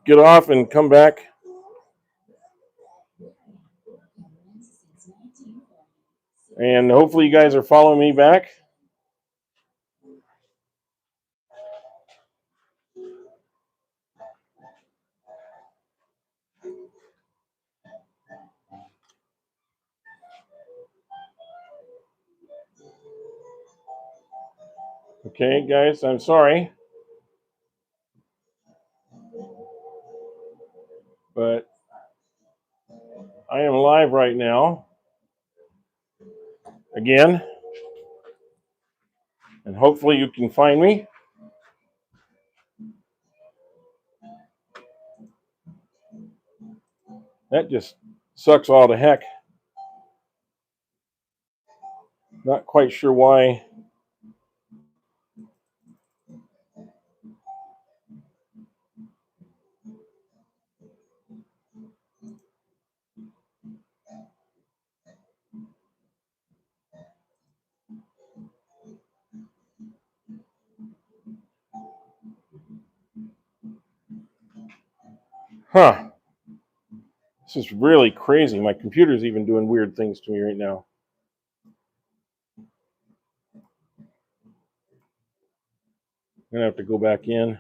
get off and come back. And hopefully you guys are following me back. Okay, guys, I'm sorry. But I am live right now. Again. And hopefully you can find me. That just sucks all to heck. Not quite sure why. Huh. This is really crazy. My computer's even doing weird things to me right now. I'm going to have to go back in,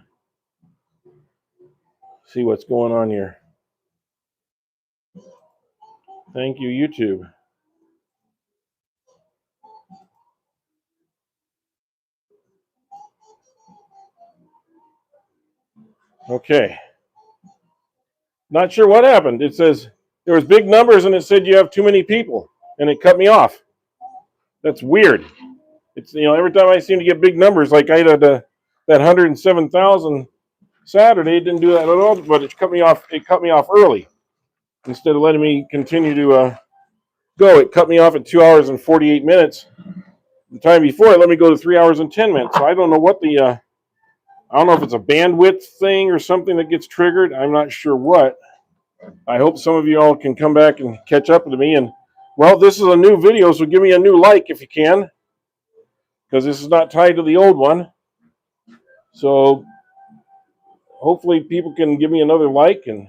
see what's going on here. Thank you, YouTube. Okay. Not sure what happened. It says there was big numbers and it said you have too many people and it cut me off. That's weird. It's, every time I seem to get big numbers, like I had that 107,000 Saturday, it didn't do that at all, but it cut me off. It cut me off early. Instead of letting me continue to go, it cut me off at 2 hours and 48 minutes. The time before, it let me go to 3 hours and 10 minutes. So I don't know what I don't know if it's a bandwidth thing or something that gets triggered. I'm not sure what. I hope some of you all can come back and catch up with me. And, well, this is a new video, so give me a new like if you can, because this is not tied to the old one. So hopefully people can give me another like, and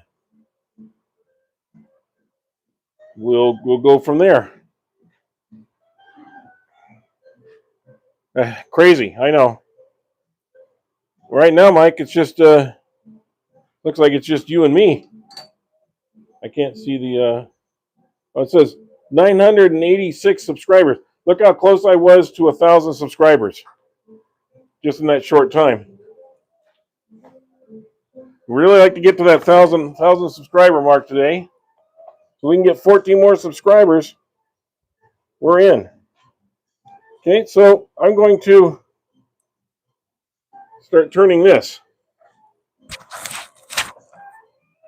we'll go from there. Crazy, I know. Right now, Mike, it's just looks like it's just you and me. I can't see the. It says 986 subscribers. Look how close I was to 1,000 subscribers, just in that short time. We really like to get to that 1,000 subscriber mark today, so we can get 14 more subscribers. We're in. Okay, so I'm going to start turning this,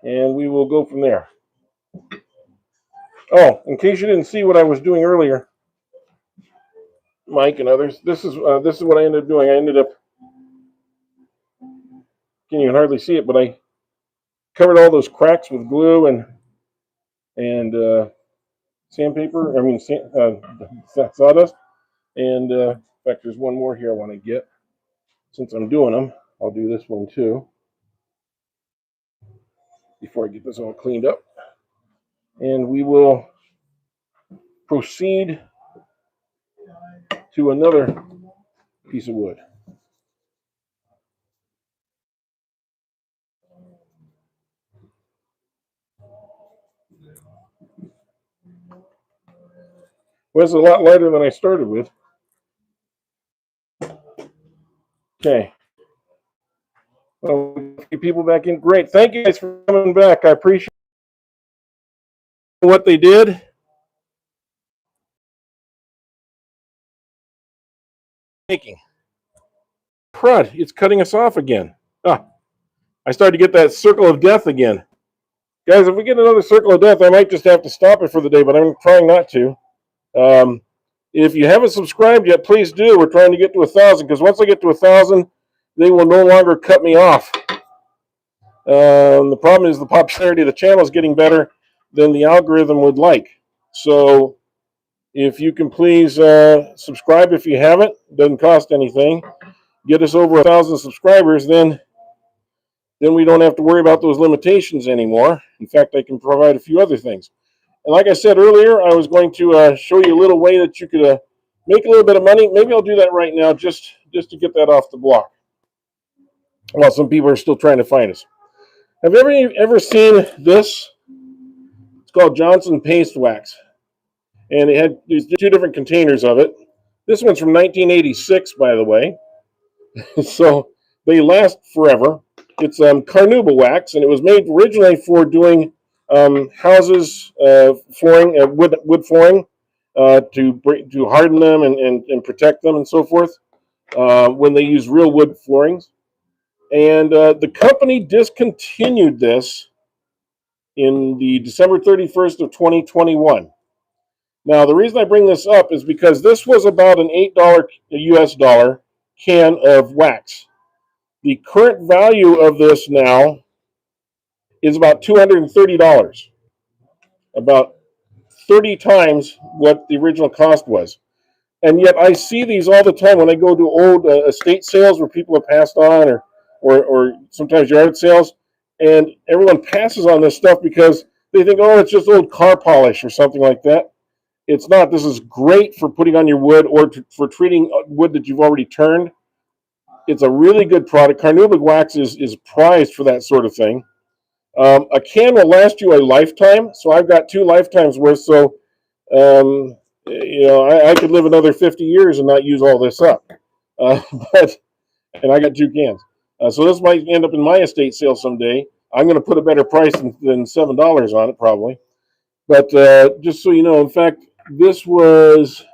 and we will go from there. Oh, in case you didn't see what I was doing earlier, Mike and others, this is what I ended up doing. I ended up, can't even hardly see it, but I covered all those cracks with glue and sandpaper. I mean sawdust. And in fact, there's one more here I want to get. Since I'm doing them, I'll do this one too before I get this all cleaned up. And we will proceed to another piece of wood. Well, it's a lot lighter than I started with. Okay. Well, get people back in. Great. Thank you guys for coming back. I appreciate what they did. Making. Crud, it's cutting us off again. I started to get that circle of death again. Guys, if we get another circle of death, I might just have to stop it for the day, but I'm trying not to. If you haven't subscribed yet, please do. We're trying to get to 1,000, because once I get to 1,000, they will no longer cut me off. The problem is the popularity of the channel is getting better than the algorithm would like. So if you can please subscribe if you haven't, it doesn't cost anything. Get us over 1,000 subscribers, then then we don't have to worry about those limitations anymore. In fact, I can provide a few other things. And like I said earlier, I was going to show you a little way that you could make a little bit of money. Maybe I'll do that right now just to get that off the block while some people are still trying to find us. Have you ever seen this? It's called Johnson Paste Wax. And it had these two different containers of it. This one's from 1986, by the way. So they last forever. It's carnauba wax, and it was made originally for doing houses flooring, wood flooring, to harden them and protect them and so forth when they use real wood floorings. And the company discontinued this in the December 31st of 2021. Now, the reason I bring this up is because this was about an $8 US dollar can of wax. The current value of this now is about $230, about 30 times what the original cost was. And yet I see these all the time when I go to old estate sales where people have passed on, or sometimes yard sales, and everyone passes on this stuff because they think, oh, it's just old car polish or something like that. It's not. This is great for putting on your wood or for treating wood that you've already turned. It's a really good product. Carnauba wax is prized for that sort of thing. A can will last you a lifetime, so I've got 2 lifetimes worth. So, I could live another 50 years and not use all this up. Uh, but and I got 2 cans. So this might end up in my estate sale someday. I'm going to put a better price than $7 on it, probably. But just so you know, in fact, this was,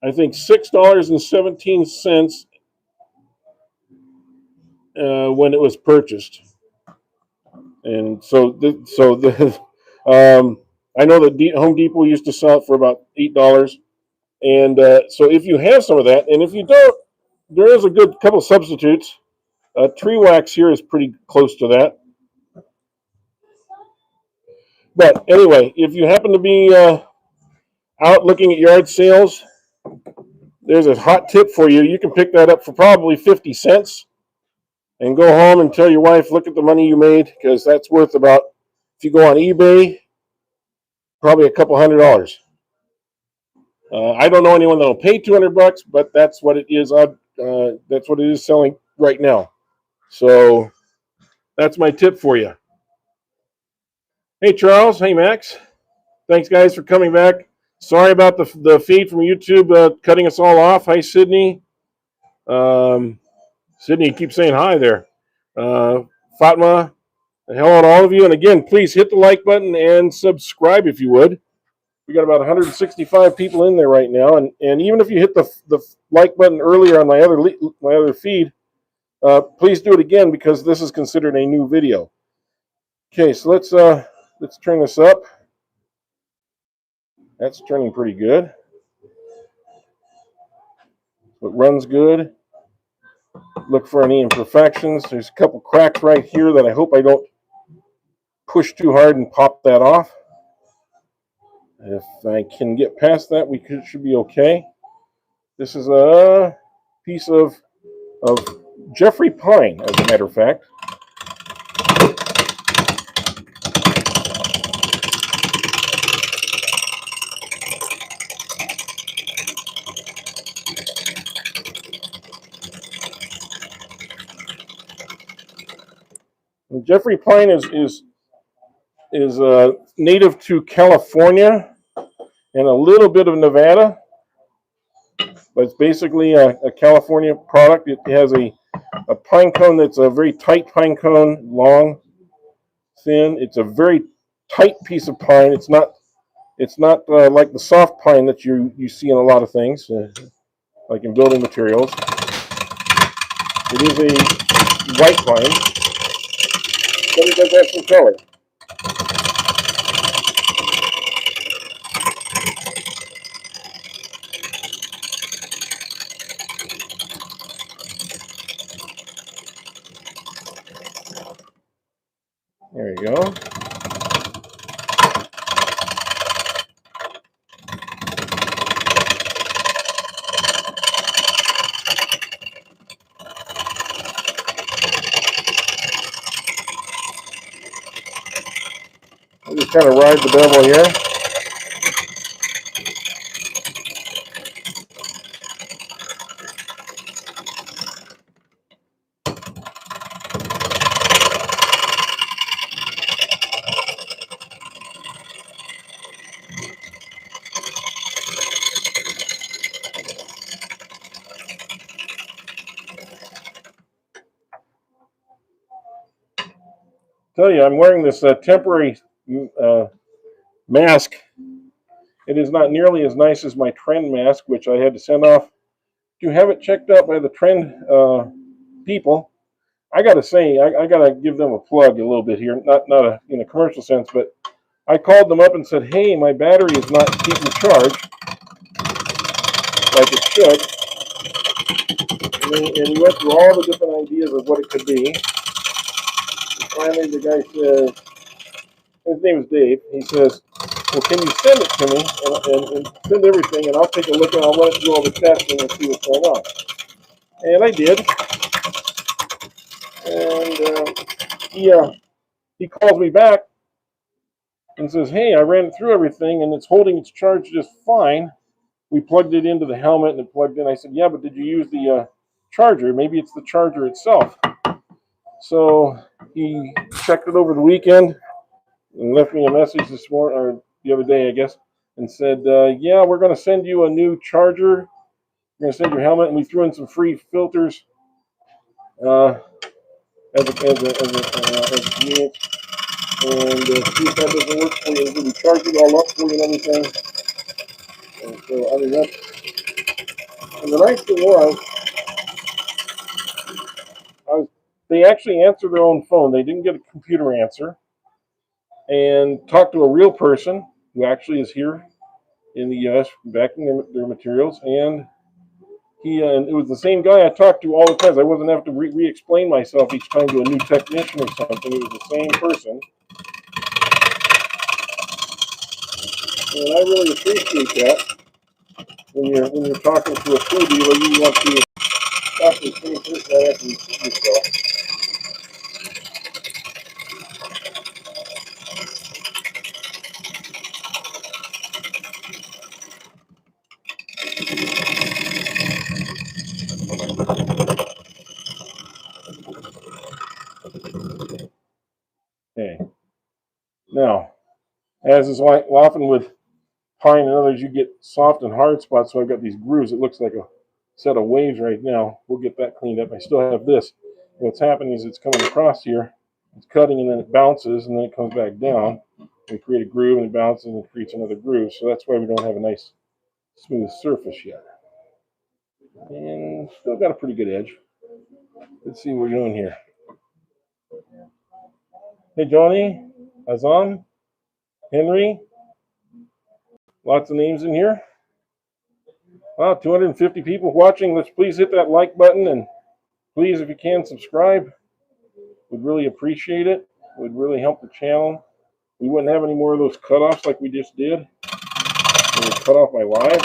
I think, $6.17 when it was purchased. And I know that Home Depot used to sell it for about $8. And so if you have some of that, and if you don't, there is a good couple substitutes. Tree wax here is pretty close to that. But anyway, if you happen to be out looking at yard sales, there's a hot tip for you. You can pick that up for probably 50 cents and go home and tell your wife, look at the money you made, because that's worth about, if you go on eBay, probably a couple $100. I don't know anyone that'll pay $200, but that's what it is. That's what it is selling right now. So that's my tip for you. Hey, Charles. Hey, Max. Thanks, guys, for coming back. Sorry about the feed from YouTube cutting us all off. Hi, Sydney. Sydney, keep saying hi there. Fatma, hello to all of you. And again, please hit the like button and subscribe if you would. We got about 165 people in there right now. And even if you hit the like button earlier on my other feed, please do it again because this is considered a new video. Okay, so let's turn this up. That's turning pretty good. It runs good. Look for any imperfections. There's a couple cracks right here that I hope I don't push too hard and pop that off. If I can get past that, we should be okay. This is a piece of Jeffrey pine, as a matter of fact. And Jeffrey pine is native to California and a little bit of Nevada, but it's basically a California product. It has a pine cone that's a very tight pine cone, long, thin. It's a very tight piece of pine. It's not like the soft pine that you see in a lot of things, like in building materials. It is a white pine, but it does have some color. There you go. I'll just kind of ride the bevel here. Tell you, I'm wearing this temporary mask. It is not nearly as nice as my trend mask, which I had to send off to have it checked out by the trend people. I gotta say, I gotta give them a plug a little bit here, not in a commercial sense, but I called them up and said, "Hey, my battery is not keeping charge like it should," and we went through all the different ideas of what it could be. And finally, the guy says, his name is Dave. He says, "Well, can you send it to me and send everything, and I'll take a look and I'll let it do all the testing and see what's going on." And I did. And he calls me back and says, "Hey, I ran through everything and it's holding its charge just fine. We plugged it into the helmet and it plugged in." I said, "Yeah, but did you use the charger? Maybe it's the charger itself." So he checked it over the weekend and left me a message this morning, or the other day, I guess, and said, "Yeah, we're going to send you a new charger. We're going to send your helmet," and we threw in some free filters as a convenience. And see if that doesn't work for you. We charge it all up for you and everything. And so, I mean, and the nice thing they actually answered their own phone. They didn't get a computer answer, and talked to a real person who actually is here in the U.S. backing their materials. And it was the same guy I talked to all the time. I wasn't having to re-explain myself each time to a new technician or something. It was the same person. And I really appreciate that. When you're talking to a tool dealer, you want to talk to the same person right after you see yourself. Okay. Now, as is often with pine and others, you get soft and hard spots. So I've got these grooves. It looks like a set of waves right now. We'll get that cleaned up. I still have this. What's happening is it's coming across here. It's cutting and then it bounces and then it comes back down. We create a groove and it bounces and it creates another groove. So that's why we don't have a nice smooth surface yet. And still got a pretty good edge. Let's see what we're doing here. Hey, Johnny, Azam, Henry, lots of names in here. Wow, 250 people watching. Let's please hit that like button, and please, if you can, subscribe. We'd really appreciate it. It would really help the channel. We wouldn't have any more of those cutoffs like we just did. When we cut off my live.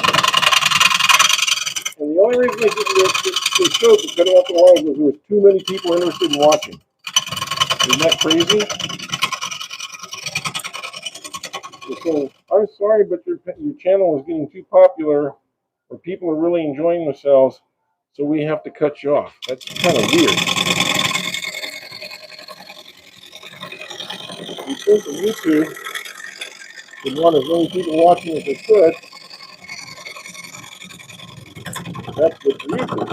And the only reason they showed the cutting off the live was there was too many people interested in watching. Isn't that crazy? So, I'm sorry, but your channel is getting too popular, or people are really enjoying themselves, so we have to cut you off. That's kind of weird. You think that YouTube would want as many people watching as they could. That's good for YouTube.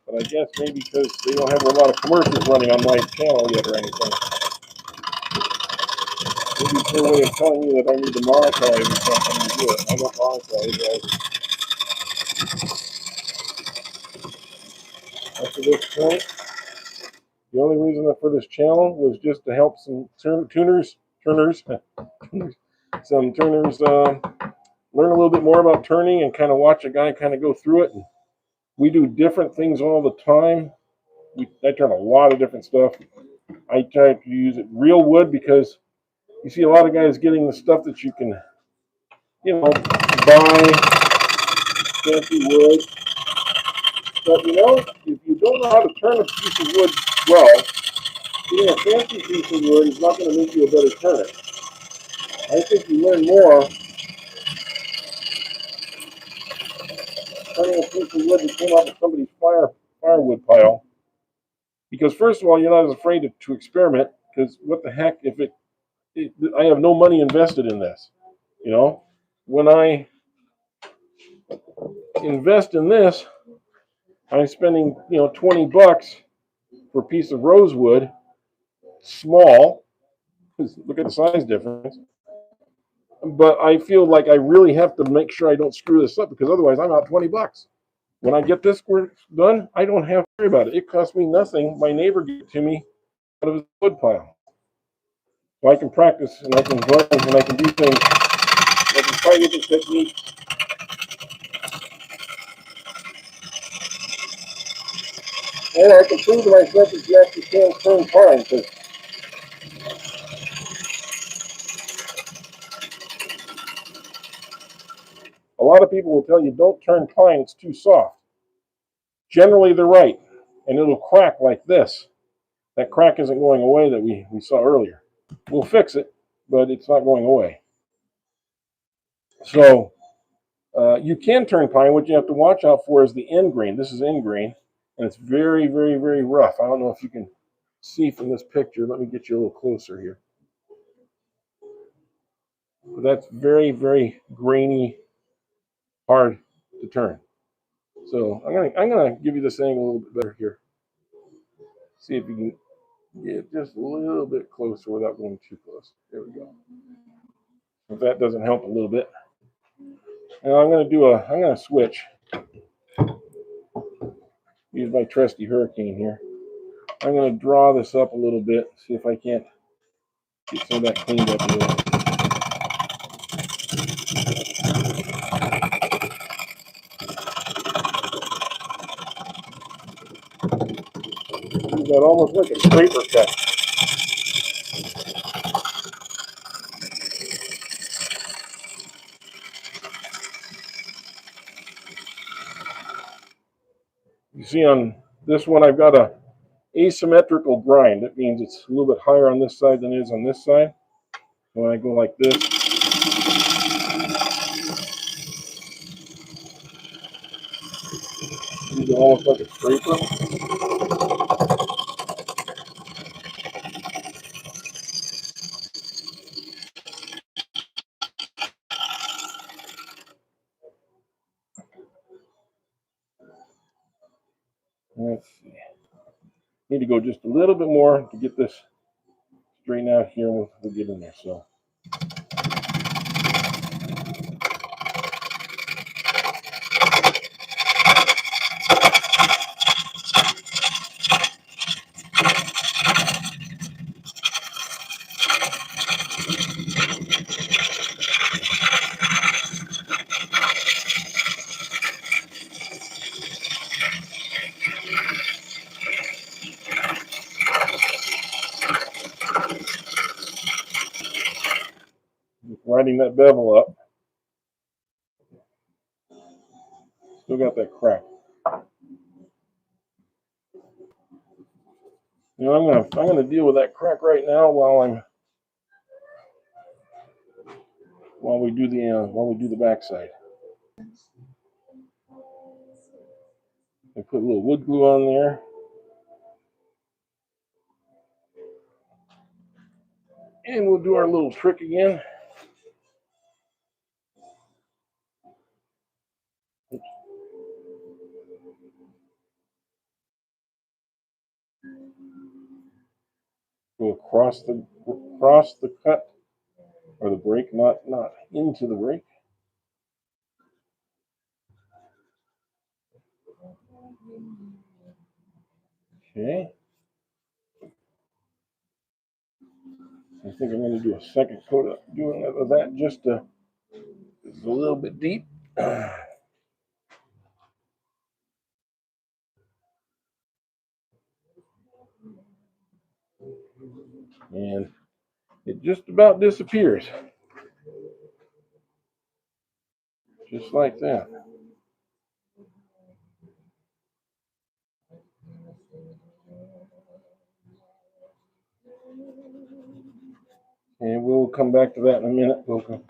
But I guess maybe because they don't have a lot of commercials running on my channel yet or anything. Maybe it's their way of telling me that I need to monetize or something to do it. I don't monetize, guys. Up to this point, the only reason for this channel was just to help some tuners learn a little bit more about turning and kind of watch a guy kind of go through it. And we do different things all the time. I turn a lot of different stuff. I try to use real wood because you see a lot of guys getting the stuff that you can, buy fancy wood. But if you don't know how to turn a piece of wood well, you're turning a fancy piece of wood is not going to make you a better turner. I think you learn more turning a piece of wood that came off of somebody's firewood pile. Because first of all, you're not as afraid to experiment, because what the heck if I have no money invested in this. You know, when I invest in this, I'm spending, 20 bucks for a piece of rosewood, small, because look at the size difference. But I feel like I really have to make sure I don't screw this up, because otherwise I'm out 20 bucks. When I get this work done, I don't have to worry about it. It costs me nothing. My neighbor gave it to me out of his wood pile. So I can practice and I can learn and I can do things. I can try different techniques. And I can prove to myself that you actually can turn pine. Because a lot of people will tell you don't turn pine, it's too soft. Generally, they're right. And it'll crack like this. That crack isn't going away that we saw earlier. We'll fix it, but it's not going away. So you can turn pine. What you have to watch out for is the end grain. This is end grain, and it's very, very, very rough. I don't know if you can see from this picture. Let me get you a little closer here. But that's very, very grainy, hard to turn. So I'm gonna give you this angle a little bit better here. See if you can get just a little bit closer without going too close. There we go. If that doesn't help a little bit. Now I'm gonna switch. Use my trusty hurricane here. I'm gonna draw this up a little bit, see if I can't get some of that cleaned up a little. Is that almost like a scraper cut? You see on this one I've got a asymmetrical grind. That means it's a little bit higher on this side than it is on this side. When I go like this, it's almost like a scraper. Let's see. Need to go just a little bit more to get this straightened out here. We'll get in there. So. Riding that bevel up. Still got that crack. I'm gonna deal with that crack right now while we do the backside. I put a little wood glue on there. And we'll do our little trick again. Go across the cut or the break, not into the break. Okay. I think I'm going to do a second coat of doing that just to, it's a little bit deep. And it just about disappears. Just like that. And we'll come back to that in a minute. We'll go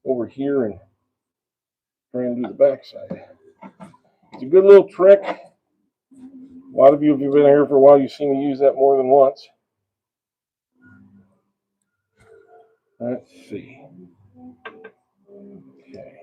over here and try and do the back side. It's a good little trick. A lot of you, if you've been here for a while, you've seen me use that more than once. Let's see. Okay.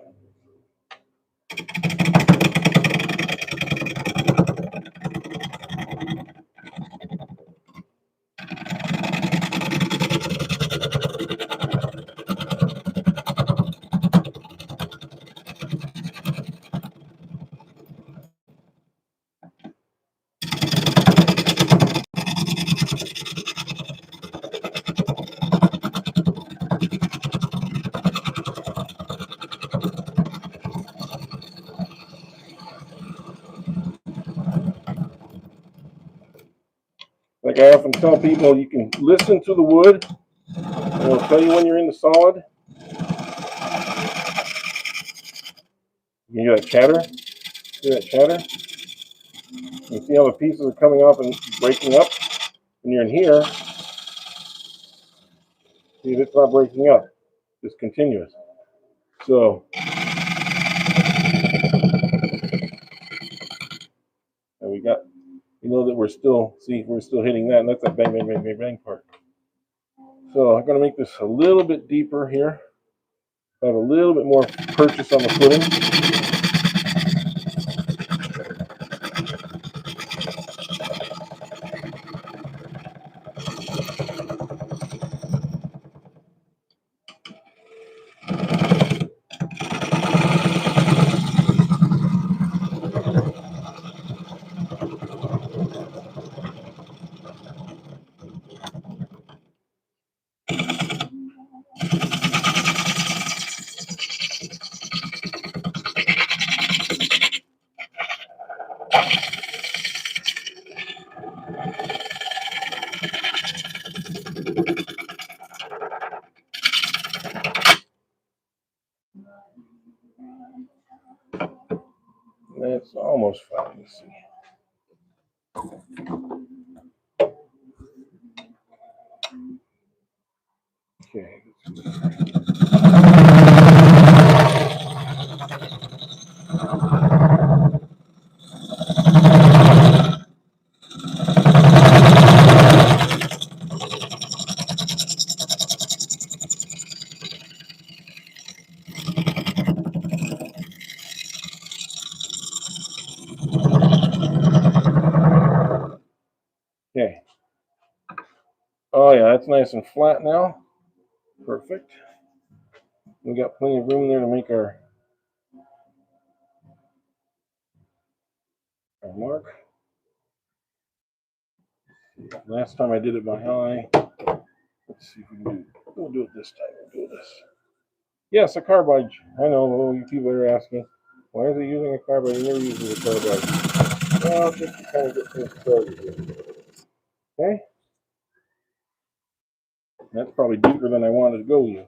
Like I often tell people, you can listen to the wood, and it'll tell you when you're in the solid. You hear that chatter? Hear that chatter? You see how the pieces are coming off and breaking up? When you're in here, see, it's not breaking up. It's continuous. So, and we know that we're still hitting that, and that's that bang, bang, bang, bang, bang part. So I'm going to make this a little bit deeper here. Have a little bit more purchase on the footing. That's almost fine. Let's see. Okay. Okay. Oh yeah, that's nice and flat now. Perfect. We got plenty of room there to make our mark. Last time I did it by eye. Let's see if we can do it. We'll do it this time. We'll do this. Yes, a carbide. I know you people are asking, why is he using a carbide? He never uses a carbide. Well, just to kind of get things started here. Okay. That's probably deeper than I wanted to go with.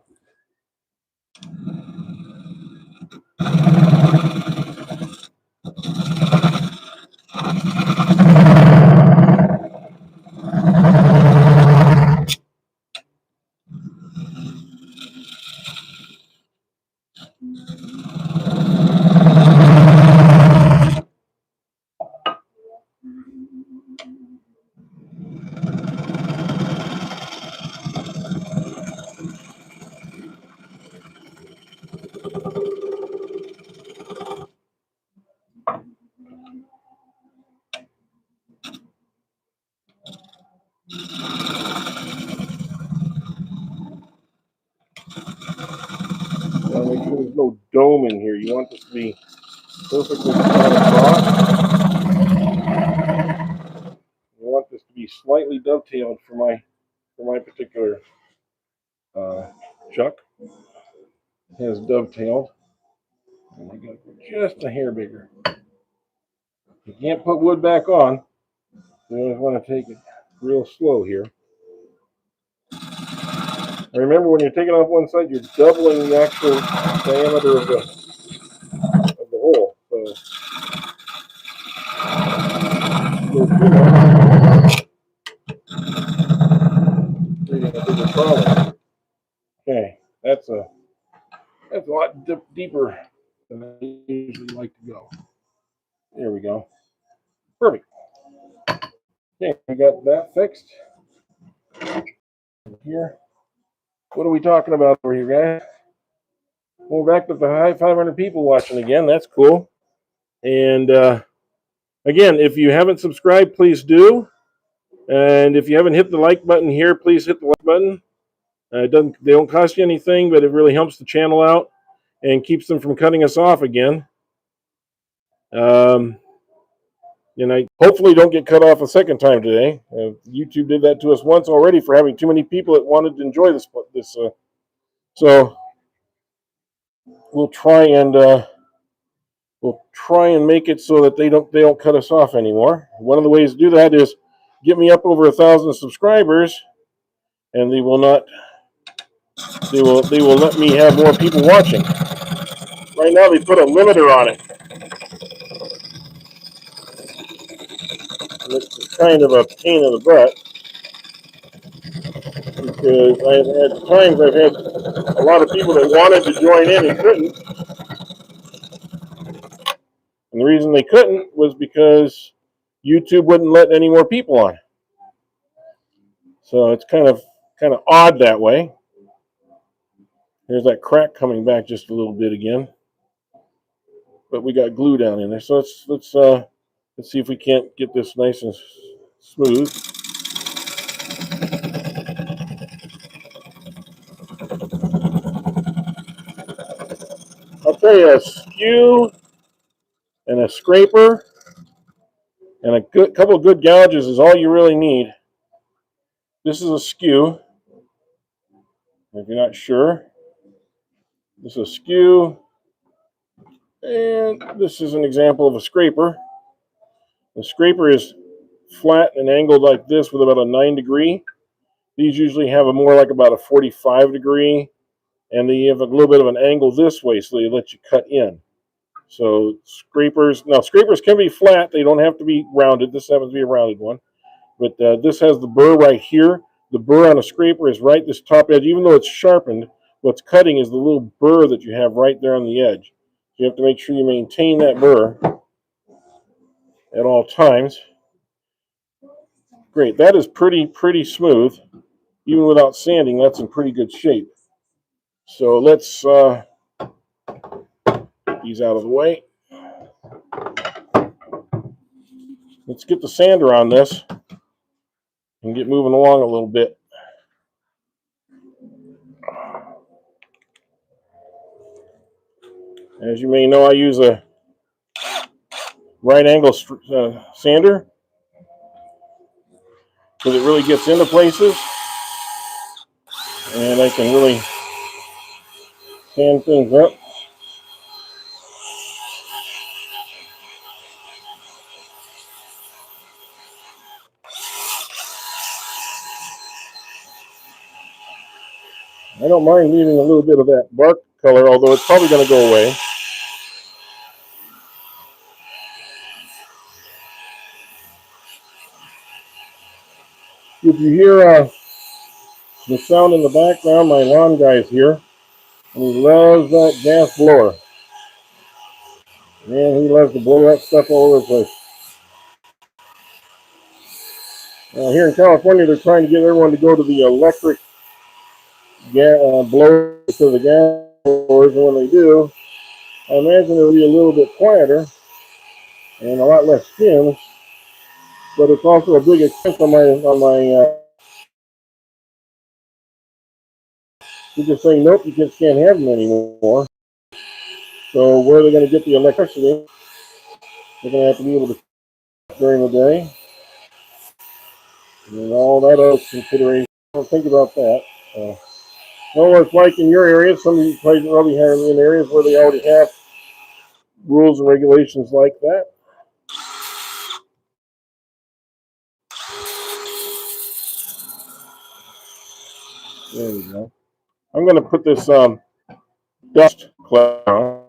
Now make sure there's no dome in here. You want this to be perfectly flat across. You want this to be slightly dovetailed for my particular chuck. It has dovetailed. And I got just a hair bigger. You can't put wood back on. You always want to take it real slow here. And remember, when you're taking off one side, you're doubling the actual diameter of the hole. So problem. Okay, that's a lot deeper than I usually like to go. There we go. Perfect. Okay, we got that fixed. Here. What are we talking about over here, guys? We're back with the high 500 people watching again. That's cool. And again, if you haven't subscribed, please do. And if you haven't hit the like button here, please hit the like button. They don't cost you anything, but it really helps the channel out and keeps them from cutting us off again. And I hopefully don't get cut off a second time today. YouTube did that to us once already for having too many people that wanted to enjoy this. So we'll try and make it so that they don't cut us off anymore. One of the ways to do that is get me up over 1,000 subscribers, and they will let me have more people watching. Right now they put a limiter on it. It's kind of a pain in the butt because I've had a lot of people that wanted to join in and couldn't. And the reason they couldn't was because YouTube wouldn't let any more people on. So it's kind of odd that way. There's that crack coming back just a little bit again. But we got glue down in there. So let's see if we can't get this nice and smooth. I'll tell you, a skew and a scraper and a couple of good gouges is all you really need. This is a skew. If you're not sure, this is a skew, and this is an example of a scraper. The scraper is flat and angled like this with about a 9-degree. These usually have about a 45-degree, and they have a little bit of an angle this way, so they let you cut in. So scrapers can be flat. They don't have to be rounded. This happens to be a rounded one. But this has the burr right here. The burr on a scraper is right this top edge. Even though it's sharpened, what's cutting is the little burr that you have right there on the edge. So you have to make sure you maintain that burr at all times. Great. That is pretty smooth. Even without sanding, that's in pretty good shape. So let's get these out of the way. Let's get the sander on this and get moving along a little bit. As you may know, I use a right angle sander because it really gets into places, and I can really sand things up. I don't mind leaving a little bit of that bark color, although it's probably going to go away. If you hear the sound in the background, my lawn guy's here, and he loves that gas blower. Man, he loves to blow that stuff all over the place. Here in California, they're trying to get everyone to go to the electric blowers to the gas blowers, and when they do, I imagine it'll be a little bit quieter and a lot less fumes, but it's also a big expense on my you're just saying, nope, you just can't have them anymore. So where are they going to get the electricity? They're going to have to be able to during the day. And all that other consideration. Don't think about that. Well, it's like in your area. Some of you probably have in areas where they already have rules and regulations like that. There we go. I'm going to put this dust cloud on.